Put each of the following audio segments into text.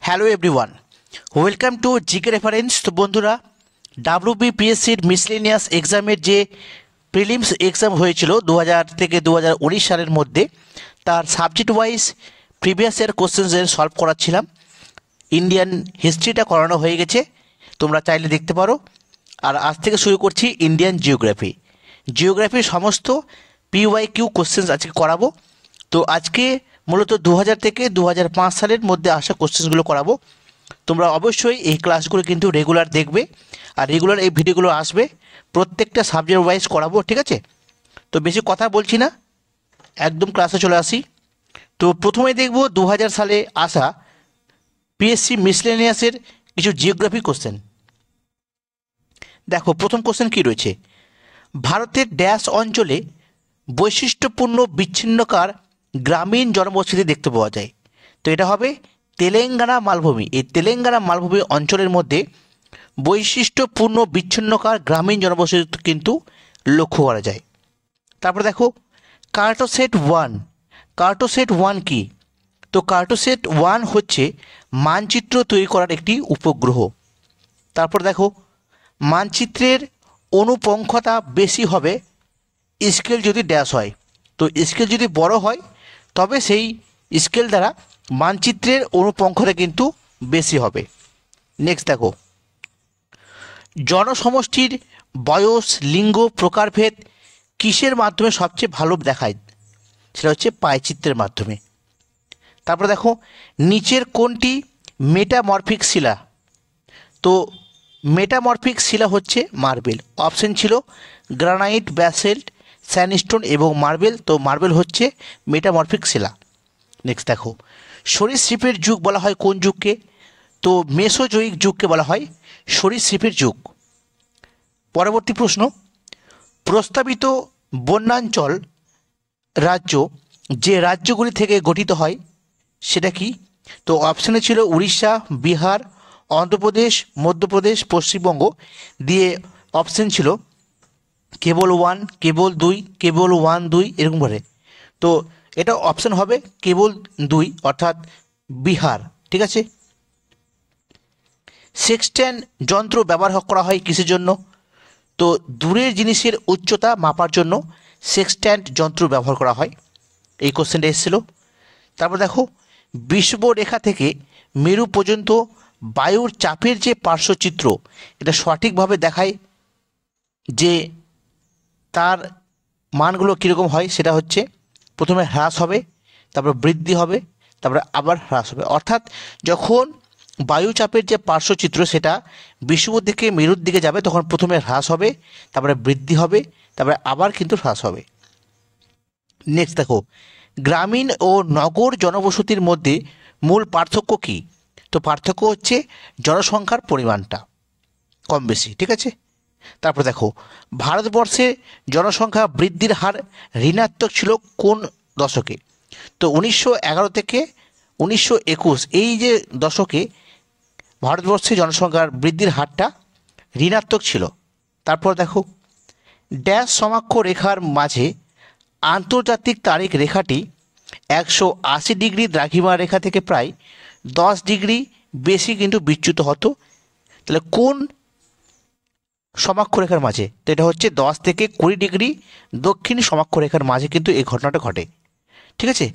Hello everyone, welcome to GK reference. তো বন্ধুরা, ডাব্লিউবিপিএসসির miscellaneous এক্সামের যে প্রিলিমস এক্সাম হয়েছিল 2000 থেকে 2019 সালের মধ্যে, তার সাবজেক্ট ওয়াইজ প্রিভিয়াস ইয়ার কোশ্চেন্সের সলভ করাচ্ছিলাম। ইন্ডিয়ান হিস্ট্রিটা করানো হয়ে গেছে, তোমরা চাইলে দেখতে পারো। আর আজ থেকে শুরু করছি ইন্ডিয়ান জিওগ্রাফির সমস্ত PYQ কোশ্চেন্স আজকে করাবো। তো আজকে মূলত 2000 থেকে 2005 সালের মধ্যে আসা কোশ্চেন্সগুলো করাবো। তোমরা অবশ্যই এই ক্লাসগুলো কিন্তু রেগুলার দেখবে, আর রেগুলার এই ভিডিওগুলো আসবে, প্রত্যেকটা সাবজেক্ট ওয়াইজ করাবো, ঠিক আছে? তো বেশি কথা বলছি না, একদম ক্লাসে চলে আসি। তো প্রথমে দেখব 2000 সালে আসা পিএসসি মিসলেনিয়াসের কিছু জিওগ্রাফি কোশ্চেন। দেখো, প্রথম কোশ্চেন কি রয়েছে, ভারতের ড্যাশ অঞ্চলে বৈশিষ্ট্যপূর্ণ বিচ্ছিন্নকার গ্রামীণ জনবসতি দেখতে পাওয়া যায়। তো এটা হবে তেলেঙ্গানা মালভূমি। এই তেলেঙ্গানা মালভূমি অঞ্চলের মধ্যে বৈশিষ্ট্যপূর্ণ বিচ্ছিন্নকার গ্রামীণ জনবসতি কিন্তু লক্ষ্য করা যায়। তারপর দেখো, কার্টোসেট ওয়ান কি? তো কার্টোসেট ওয়ান হচ্ছে মানচিত্র তৈরি করার একটি উপগ্রহ। তারপর দেখো, মানচিত্রের অনুপঙ্খতা বেশি হবে স্কেল যদি ড্যাশ হয়। তো স্কেল যদি বড় হয় তবে সেই স্কেল দ্বারা মানচিত্রের অনুপঙ্খতা কিন্তু বেশি হবে। নেক্সট দেখো, জনসমষ্টির বয়স, লিঙ্গ, প্রকারভেদ কিসের মাধ্যমে সবচেয়ে ভালো দেখায়? সেটা হচ্ছে পায়চিত্রের মাধ্যমে। তারপর দেখো, নিচের কোনটি মেটামরফিক শিলা? তো মেটামরফিক শিলা হচ্ছে মার্বেল। অপশন ছিল গ্রানাইট, ব্যাসেল্ট, স্যান্ডস্টোন এবং মার্বেল। তো মার্বেল হচ্ছে মেটামরফিক শিলা। নেক্সট দেখো, সরীসৃপের যুগ বলা হয় কোন যুগকে? তো মেসোজোয়িক যুগকে বলা হয় সরীসৃপের যুগ। পরবর্তী প্রশ্ন, প্রস্তাবিত বন্যাঞ্চল রাজ্য যে রাজ্যগুলি থেকে গঠিত হয় সেটা কি? তো অপশানে ছিল উড়িষ্যা, বিহার, অন্ধ্রপ্রদেশ, মধ্যপ্রদেশ, পশ্চিমবঙ্গ দিয়ে অপশান ছিল কেবল 1, কেবল 2, কেবল 1, 2 এরকম করে। তো এটা অপশান হবে কেবল 2, অর্থাৎ বিহার, ঠিক আছে? সেক্সট্যান্ট যন্ত্র ব্যবহার করা হয় কিসের জন্য? তো দূরের জিনিসের উচ্চতা মাপার জন্য সেক্সট্যান্ট যন্ত্র ব্যবহার করা হয়। এই কোশ্চেনটা এসেছিল। তারপর দেখো, বিষুবরেখা থেকে মেরু পর্যন্ত বায়ুর চাপের যে পার্শ্বচিত্র, এটা সঠিকভাবে দেখায় যে তার মানগুলো কীরকম হয়। সেটা হচ্ছে প্রথমে হ্রাস হবে, তারপর বৃদ্ধি হবে, তারপরে আবার হ্রাস হবে। অর্থাৎ যখন বায়ুচাপের যে পার্শ্বচিত্র সেটা বিষুব থেকে মেরুর দিকে যাবে, তখন প্রথমে হ্রাস হবে, তারপরে বৃদ্ধি হবে, তারপরে আবার কিন্তু হ্রাস হবে। নেক্সট দেখো, গ্রামীণ ও নগর জনবসতির মধ্যে মূল পার্থক্য কী? তো পার্থক্য হচ্ছে জনসংখ্যার পরিমাণটা কম বেশি, ঠিক আছে? তারপর দেখো, ভারতবর্ষে জনসংখ্যা বৃদ্ধির হার ঋণাত্মক ছিল কোন দশকে? তো 1911 থেকে 1921 এই যে দশকে ভারতবর্ষে জনসংখ্যার বৃদ্ধির হারটা ঋণাত্মক ছিল। তারপর দেখো, ড্যাশ সমাক্ষ রেখার মাঝে আন্তর্জাতিক তারিখ রেখাটি 180 ডিগ্রি দ্রাঘিমা রেখা থেকে প্রায় 10 ডিগ্রি বেশি কিন্তু বিচ্যুত হতো। তাহলে কোন সমাক্ষরেখার মাঝে? তো এটা হচ্ছে 10 থেকে 20 ডিগ্রি দক্ষিণ সমাক্ষরেখার মাঝে কিন্তু এই ঘটনাটা ঘটে, ঠিক আছে?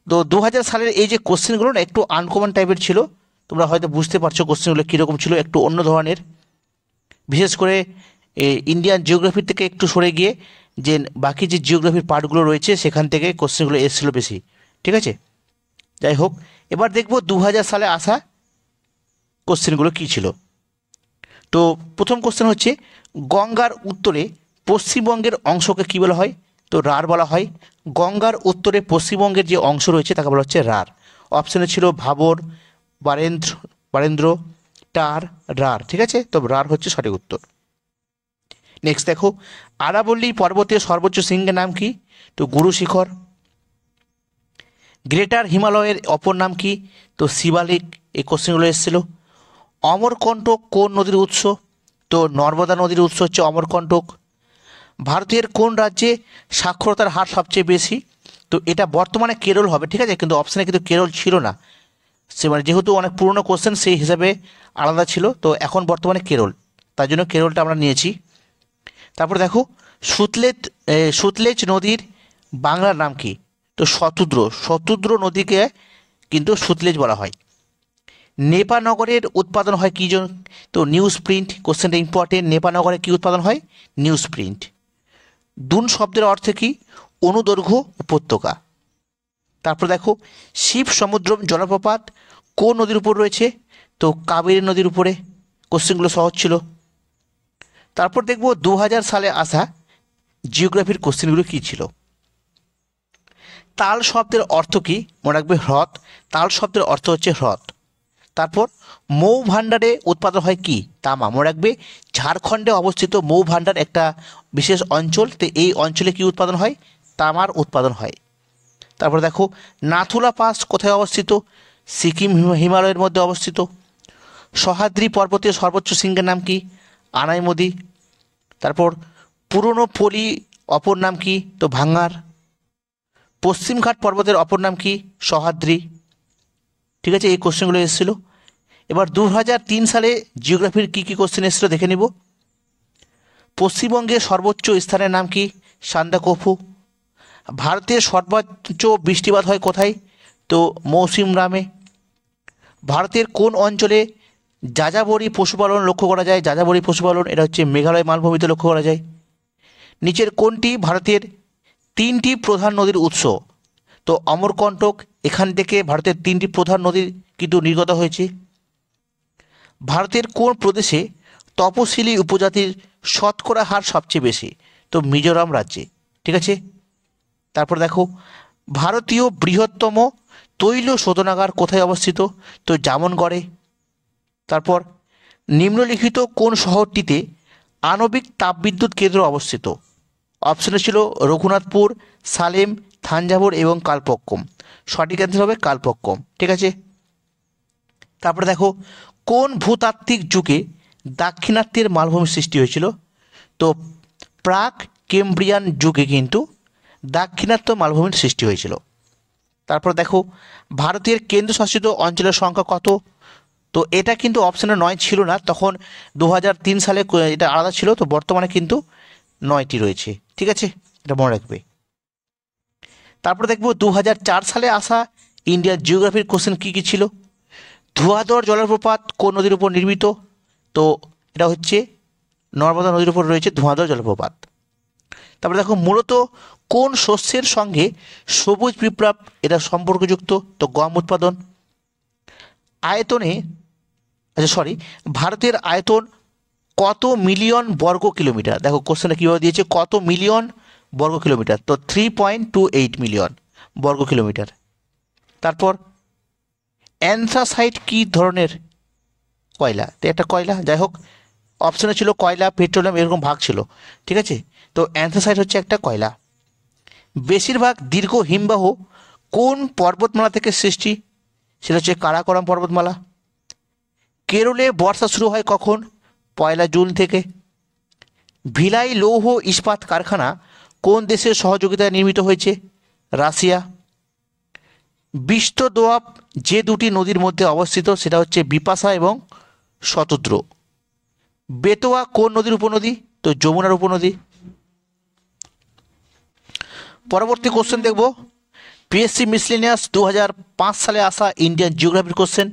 তো 2000 সালের এই যে কোশ্চেনগুলো না একটু আনকমন টাইপের ছিল, তোমরা হয়তো বুঝতে পারছো কোশ্চেনগুলো কীরকম ছিল, একটু অন্য ধরনের। বিশেষ করে ইন্ডিয়ান জিওগ্রাফি থেকে একটু সরে গিয়ে যে বাকি যে জিওগ্রাফির পার্টগুলো রয়েছে সেখান থেকে কোশ্চেনগুলো এসেছিল বেশি, ঠিক আছে? যাই হোক, এবার দেখব 2000 সালে আসা কোশ্চেনগুলো কী ছিল। তো প্রথম কোশ্চেন হচ্ছে, গঙ্গার উত্তরে পশ্চিমবঙ্গের অংশকে কী বলা হয়? তো রাঢ় বলা হয়। গঙ্গার উত্তরে পশ্চিমবঙ্গের যে অংশ রয়েছে তাকে বলা হচ্ছে রাঢ়। অপশানে ছিল ভাবর, বারেন্দ্র, টার, রাঢ়, ঠিক আছে? তো রাঢ় হচ্ছে সঠিক উত্তর। নেক্সট দেখো, আরাবল্লী পর্বতের সর্বোচ্চ শৃঙ্গের নাম কি? তো গুরু শিখর। গ্রেটার হিমালয়ের অপর নাম কি? তো শিবালিক। এই কোশ্চেনগুলো এসেছিল। অমরকণ্টক কোন নদীর উৎস? তো নর্মদা নদীর উৎস হচ্ছে অমরকণ্টক। ভারতের কোন রাজ্যে সাক্ষরতার হার সবচেয়ে বেশি? তো এটা বর্তমানে কেরল হবে, ঠিক আছে? কিন্তু অপশানে কিন্তু কেরল ছিল না, সে মানে যেহেতু অনেক পুরনো কোশ্চেন সেই হিসাবে আলাদা ছিল, তো এখন বর্তমানে কেরল, তার জন্য কেরলটা আমরা নিয়েছি। তারপর দেখো সুতলেজ নদীর বাংলার নাম কি? তো শতুদ্র নদীকে কিন্তু সুতলেজ বলা হয়। নেপানগরের উৎপাদন হয় কী জন্য? তো নিউজ প্রিন্ট, কোশ্চেনটা ইম্পর্টেন্ট। নেপানগরে কী উৎপাদন হয়? News print. দুন শব্দের অর্থ কী? অনুদৈর্ঘ্য উপত্যকা। তারপর দেখো শিব সমুদ্রম জলপ্রপাত কোন নদীর উপর রয়েছে? তো কাবেরী নদীর উপরে। কোশ্চেনগুলো সহজ ছিল। তারপর দেখব 2000 সালে আসা জিওগ্রাফির কোশ্চেনগুলো কী ছিল। তাল শব্দের অর্থ কী? মনে রাখবে হ্রদ। তাল শব্দের অর্থ হচ্ছে হ্রদ। তারপর মৌ ভাণ্ডারে উৎপাদন হয় কি? তামা। মনে রাখবে ঝাড়খণ্ডে অবস্থিত মৌ ভাণ্ডার একটা বিশেষ অঞ্চল, তো এই অঞ্চলে কি উৎপাদন হয়? তামার উৎপাদন হয়। তারপর দেখো নাথুলা পাস কোথায় অবস্থিত? সিকিম হিমালয়ের মধ্যে অবস্থিত। সহ্যাদ্রি পর্বতের সর্বোচ্চ শৃঙ্গের নাম কি? আনাইমুদি। তারপর পুরনো পলি অপর নাম কি? তো ভাঙ্গার। পশ্চিমঘাট পর্বতের অপর নাম কি? সহ্যাদ্রি। ঠিক আছে, এই কোশ্চেনগুলো এসেছিল। এবার 2003 সালে জিওগ্রাফির কী কী কোশ্চেন এসেছিল দেখে নিব। পশ্চিমবঙ্গের সর্বোচ্চ স্থানের নাম কি? সান্দাকফু। ভারতের সর্বোচ্চ বৃষ্টিপাত হয় কোথায়? তো মৌসিমরামে। ভারতের কোন অঞ্চলে যাযাবরী পশুপালন লক্ষ্য করা যায়? যাযাবরী পশুপালন এটা হচ্ছে মেঘালয় মালভূমিতে লক্ষ্য করা যায়। নিচের কোনটি ভারতের 3টি প্রধান নদীর উৎস? তো অমরকণ্টক, এখান থেকে ভারতের 3টি প্রধান নদী কিন্তু নির্গত হয়েছে। ভারতের কোন প্রদেশে তপশিলি উপজাতির শতকরা হার সবচেয়ে বেশি? তো মিজোরাম রাজ্যে। ঠিক আছে। তারপর দেখো ভারতীয় বৃহত্তম তৈল শোধনাগার কোথায় অবস্থিত? তো জামনগড়ে। তারপর নিম্নলিখিত কোন শহরটিতে আণবিক তাপবিদ্যুৎ কেন্দ্র অবস্থিত? অপশনে ছিল রঘুনাথপুর, সালেম, থাঞ্জাভুর এবং কালপক্কম। সঠিক অ্যান্সার হবে কালপক্কম। ঠিক আছে। তারপরে দেখো কোন ভূতাত্ত্বিক যুগে দাক্ষিণাত্যের মালভূমির সৃষ্টি হয়েছিল? তো প্রাক কেমব্রিয়ান যুগে কিন্তু দাক্ষিণাত্য মালভূমির সৃষ্টি হয়েছিল। তারপর দেখো ভারতের কেন্দ্রশাসিত অঞ্চলের সংখ্যা কত? তো এটা কিন্তু অপশানে 9 ছিল না, তখন 2003 সালে এটা আলাদা ছিল, তো বর্তমানে কিন্তু 9টি রয়েছে। ঠিক আছে, এটা মনে রাখবে। তারপর দেখব 2004 সালে আসা ইন্ডিয়ান জিওগ্রাফির কোশ্চেন কী কী ছিল। ধোঁয়াধর জলপ্রপাত কোন নদীর উপর নির্মিত? তো এটা হচ্ছে নর্মদা নদীর উপর রয়েছে ধোঁয়াধর জলপ্রপাত। তারপরে দেখো মূলত কোন শস্যের সঙ্গে সবুজ বিপ্লব এটা সম্পর্কযুক্ত? তো গম উৎপাদন। আয়তনে ভারতের আয়তন কত মিলিয়ন বর্গ কিলোমিটার? দেখো কোশ্চেনটা কীভাবে দিয়েছে, কত মিলিয়ন বর্গ কিলোমিটার? তো 3.28 মিলিয়ন বর্গ কিলোমিটার। তারপর অ্যান্থ্রাসাইট কী ধরনের কয়লা? তো একটা কয়লা, যাই হোক অপশনে ছিল কয়লা, পেট্রোলিয়াম, এরকম ভাগ ছিল। ঠিক আছে, তো অ্যান্থ্রাসাইট হচ্ছে একটা কয়লা। বেশিরভাগ দীর্ঘ হিমবাহ কোন পর্বতমালা থেকে সৃষ্টি? সেটা হচ্ছে কারাকোরাম পর্বতমালা। কেরলে বর্ষা শুরু হয় কখন? 1 জুন থেকে। ভিলাই লৌহ ইস্পাত কারখানা কোন দেশের সহযোগিতায় নির্মিত হয়েছে? রাশিয়া। বিষ্ট দোয়াব যে দুটি নদীর মধ্যে অবস্থিত সেটা হচ্ছে বিপাশা এবং শতদ্র। বেতোয়া কোন নদীর উপনদী? তো যমুনার উপনদী। পরবর্তী কোশ্চেন দেখব পিএসসি মিসলেনিয়াস 2005 সালে আসা ইন্ডিয়ান জিওগ্রাফির কোশ্চেন।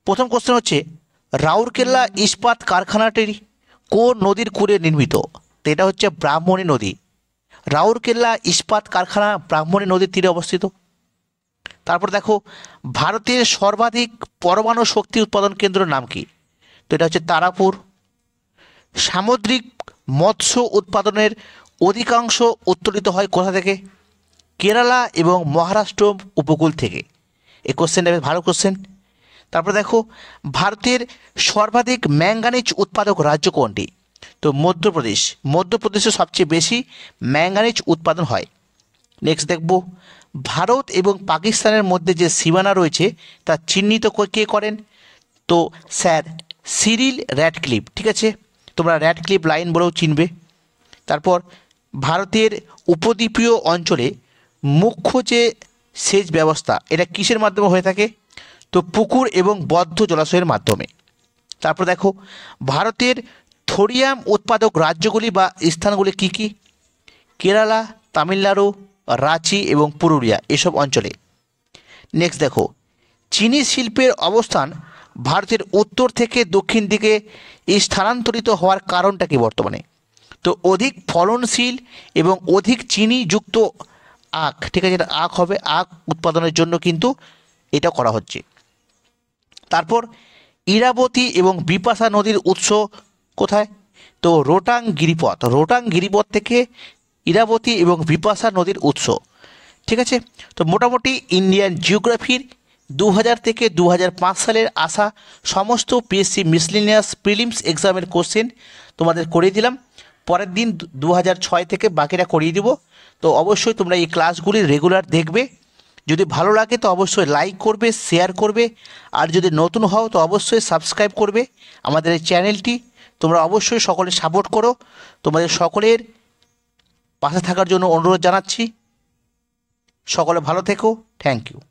প্রথম কোশ্চেন হচ্ছে রাউরকেল্লা ইস্পাত কারখানাটি কোন নদীর কূলে নির্মিত? তো এটা হচ্ছে ব্রাহ্মণী নদী। রাউরকেল্লা ইস্পাত কারখানা ব্রাহ্মণী নদীর তীরে অবস্থিত। তারপর দেখো ভারতের সর্বাধিক পরমাণু শক্তি উৎপাদন কেন্দ্রের নাম কি? তো এটা হচ্ছে তারাপুর। সামুদ্রিক মৎস্য উৎপাদনের অধিকাংশ উত্তোলিত হয় কোথা থেকে? কেরালা এবং মহারাষ্ট্র উপকূল থেকে। এই কোশ্চেনটা বেশ ভালো কোশ্চেন। তারপর দেখো ভারতের সর্বাধিক ম্যাঙ্গানিজ উৎপাদক রাজ্য কোনটি? তো মধ্যপ্রদেশ। মধ্যপ্রদেশে সবচেয়ে বেশি ম্যাঙ্গানিজ উৎপাদন হয়। নেক্সট দেখব ভারত এবং পাকিস্তানের মধ্যে যে সীমানা রয়েছে তা চিহ্নিত কে করেন? তো স্যার সিরিল র্যাডক্লিফ। ঠিক আছে, তোমরা র্যাডক্লিফ লাইন বলেও চিনবে। তারপর ভারতের উপদ্বীপীয় অঞ্চলে মুখ্য যে সেচ ব্যবস্থা এটা কিসের মাধ্যমে হয়ে থাকে? তো পুকুর এবং বদ্ধ জলাশয়ের মাধ্যমে। তারপর দেখো ভারতের থোরিয়াম উৎপাদক রাজ্যগুলি বা স্থানগুলি কি কি? কেরালা, তামিলনাড়ু, রাঁচি এবং পুরুলিয়া এসব অঞ্চলে। নেক্সট দেখো চিনি শিল্পের অবস্থান ভারতের উত্তর থেকে দক্ষিণ দিকে স্থানান্তরিত হওয়ার কারণটা কি বর্তমানে? তো অধিক ফলনশীল এবং অধিক চিনিযুক্ত আখ, ঠিক আছে, এটা আখ হবে, আখ উৎপাদনের জন্য কিন্তু এটা করা হচ্ছে। তারপর ইরাবতী এবং বিপাশা নদীর উৎস কোথায়? তো রোটাং গিরিপথ, রোটাং গিরিপথ থেকে ইরাবতী এবং বিপাশা নদীর উৎস। ঠিক আছে, তো মোটামুটি ইন্ডিয়ান জিওগ্রাফির 2000 থেকে 2005 সালের আসা সমস্ত পিএসসি মিসলিনিয়াস প্রিলিমস এক্সামের কোশ্চেন তোমাদের করিয়ে দিলাম। পরের দিন 2006 থেকে বাকিটা করিয়ে দিব। তো অবশ্যই তোমরা এই ক্লাসগুলি রেগুলার দেখবে। যদি ভালো লাগে তো অবশ্যই লাইক করবে, শেয়ার করবে, আর যদি নতুন হও তো অবশ্যই সাবস্ক্রাইব করবে আমাদের এই চ্যানেলটি। তোমরা অবশ্যই সকলে সাপোর্ট করো। তোমাদের সকলের পাশে থাকার জন্য অনুরোধ জানাচ্ছি। সকলে ভালো থেকো। Thank you.